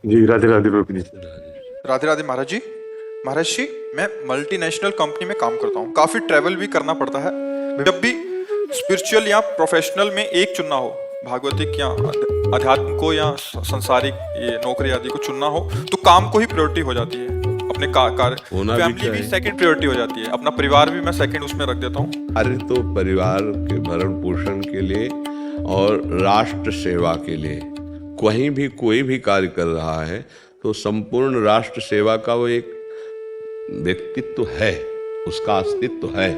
जी राधे राधे रोहिणी जी। राधे राधे महाराज जी। महाराज जी, मैं multinational company में काम करता हूँ, काफी ट्रैवल भी करना पड़ता है। जब भी स्पिरिचुअल या प्रोफेशनल में एक चुनना हो, भागवतिक या अध्यात्म को या संसारिक ये नौकरी आदि को चुनना हो, तो काम को ही प्रायोरिटी हो जाती है। अपने कार्य, होना भी फैमिली भी चाहिए। सेकंड प्रायोरिटी हो जाती है, अपना परिवार भी मैं सेकंड उसमें रख देता हूँ। अरे तो परिवार के भरण पोषण के लिए और राष्ट्र सेवा के लिए कहीं भी कोई भी कार्य कर रहा है तो संपूर्ण राष्ट्र सेवा का वो एक व्यक्तित्व है, उसका अस्तित्व है,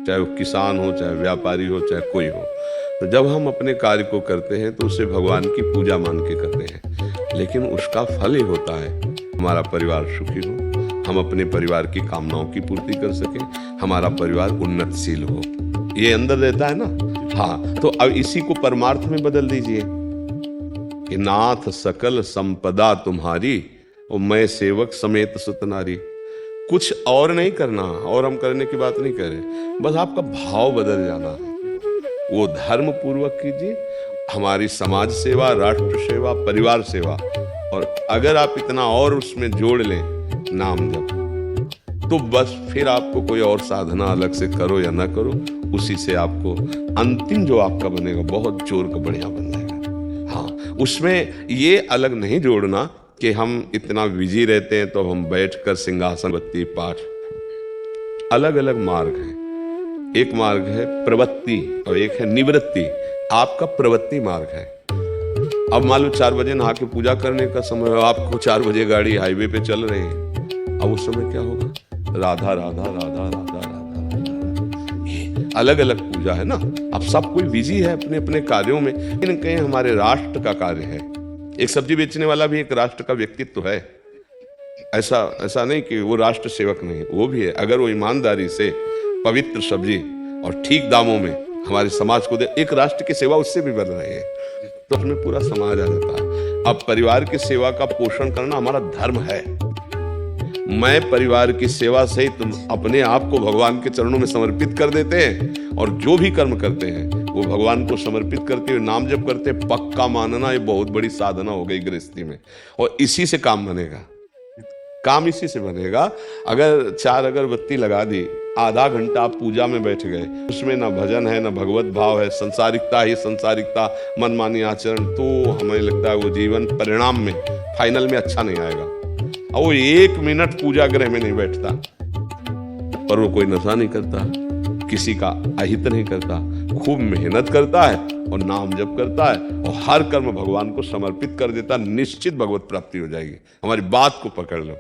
चाहे वो किसान हो, चाहे व्यापारी हो, चाहे कोई हो। तो जब हम अपने कार्य को करते हैं तो उसे भगवान की पूजा मान के करते हैं, लेकिन उसका फल ही होता है हमारा परिवार सुखी हो, हम अपने परिवार की कामनाओं की पूर्ति कर सकें, हमारा परिवार उन्नतशील हो। ये अंदर रहता है ना। हाँ, तो अब इसी को परमार्थ में बदल दीजिए कि नाथ सकल संपदा तुम्हारी और मैं सेवक समेत सुतनारी। कुछ और नहीं करना, और हम करने की बात नहीं कर रहे, बस आपका भाव बदल जाना है। वो धर्म पूर्वक कीजिए, हमारी समाज सेवा, राष्ट्र सेवा, परिवार सेवा, और अगर आप इतना और उसमें जोड़ लें नाम जप, तो बस फिर आपको कोई और साधना अलग से करो या ना करो, उसी से आपको अंतिम जो आपका बनेगा बहुत जोर का बढ़िया बन जाएगा। हाँ, उसमें ये अलग नहीं जोड़ना कि हम इतना बिजी रहते हैं तो हम बैठकर सिंहासन बत्ती पाठ। अलग अलग मार्ग हैं, एक मार्ग है प्रवृत्ति और एक है निवृत्ति। आपका प्रवृत्ति मार्ग है। अब मान लो 4 बजे नहा के पूजा करने का समय है, आपको 4 बजे गाड़ी हाईवे पे चल रहे हैं, अब उस समय क्या होगा? राधा राधा राधा राधा राधा राधा। ये अलग अलग पूजा है ना। अब सब कोई बिजी है अपने अपने कार्यों में, लेकिन कहीं हमारे राष्ट्र का कार्य है। एक सब्जी बेचने वाला भी एक राष्ट्र का व्यक्तित्व है। ऐसा नहीं कि वो राष्ट्र सेवक नहीं, वो भी है। अगर वो ईमानदारी से पवित्र सब्जी और ठीक दामों में हमारे समाज को दे, एक राष्ट्र की सेवा उससे भी बन रही है, तो उसमें पूरा समाज आ जाता है। अब परिवार की सेवा का पोषण करना हमारा धर्म है। मैं परिवार की सेवा से ही तुम अपने आप को भगवान के चरणों में समर्पित कर देते हैं, और जो भी कर्म करते हैं वो भगवान को समर्पित करते हुए नाम जप करते हैं। पक्का मानना ये बहुत बड़ी साधना हो गई गृहस्थी में, और इसी से काम बनेगा। काम इसी से बनेगा। अगर 4 अगरबत्ती लगा दी, आधा घंटा आप पूजा में बैठ गए, उसमें ना भजन है ना भगवत भाव है, संसारिकता ही संसारिकता, मनमानी आचरण, तो हमें लगता है वो जीवन परिणाम में फाइनल में अच्छा नहीं आएगा। और वो 1 मिनट पूजा गृह में नहीं बैठता, पर वो कोई नशा नहीं करता, किसी का अहित नहीं करता, खूब मेहनत करता है और नाम जप करता है और हर कर्म भगवान को समर्पित कर देता, निश्चित भगवत प्राप्ति हो जाएगी। हमारी बात को पकड़ लो।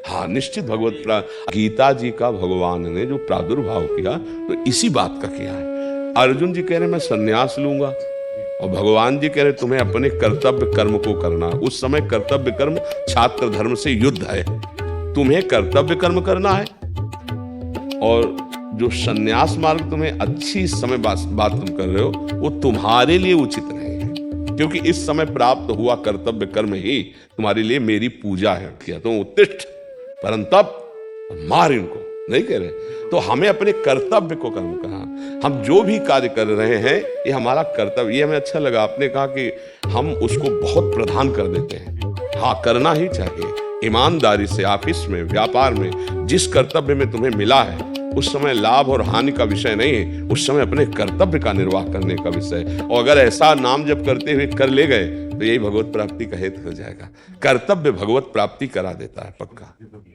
हाँ, निश्चित भगवत प्राप्ति। गीता जी का भगवान ने जो प्रादुर्भाव किया तो इसी बात का किया है। अर्जुन जी कह रहे मैं संन्यास लूंगा, और भगवान जी कह रहे तुम्हें अपने कर्तव्य कर्म को करना। उस समय कर्तव्य कर्म छात्र धर्म से युद्ध है, तुम्हें कर्तव्य कर्म करना है, और जो संन्यास मार्ग तुम्हें अच्छी समय बात तुम कर रहे हो वो तुम्हारे लिए उचित नहीं है, क्योंकि इस समय प्राप्त हुआ कर्तव्य कर्म ही तुम्हारे लिए मेरी पूजा है। किया तो उत्तिष्ठ परंतप, मार इनको नहीं कह रहे। तो हमें अपने कर्तव्य को कर्म करना। हम जो भी कार्य कर रहे हैं ये हमारा कर्तव्य। ये हमें अच्छा लगा, आपने कहा कि हम उसको बहुत प्रधान कर देते हैं। हाँ, करना ही चाहिए ईमानदारी से। ऑफिस में, व्यापार में, जिस कर्तव्य में तुम्हें मिला है उस समय लाभ और हानि का विषय नहीं है, उस समय अपने कर्तव्य का निर्वाह करने का विषय। और अगर ऐसा नाम जप करते हुए कर ले गए तो यही भगवत प्राप्ति का हेतु हो जाएगा। कर्तव्य भगवत प्राप्ति करा देता है पक्का।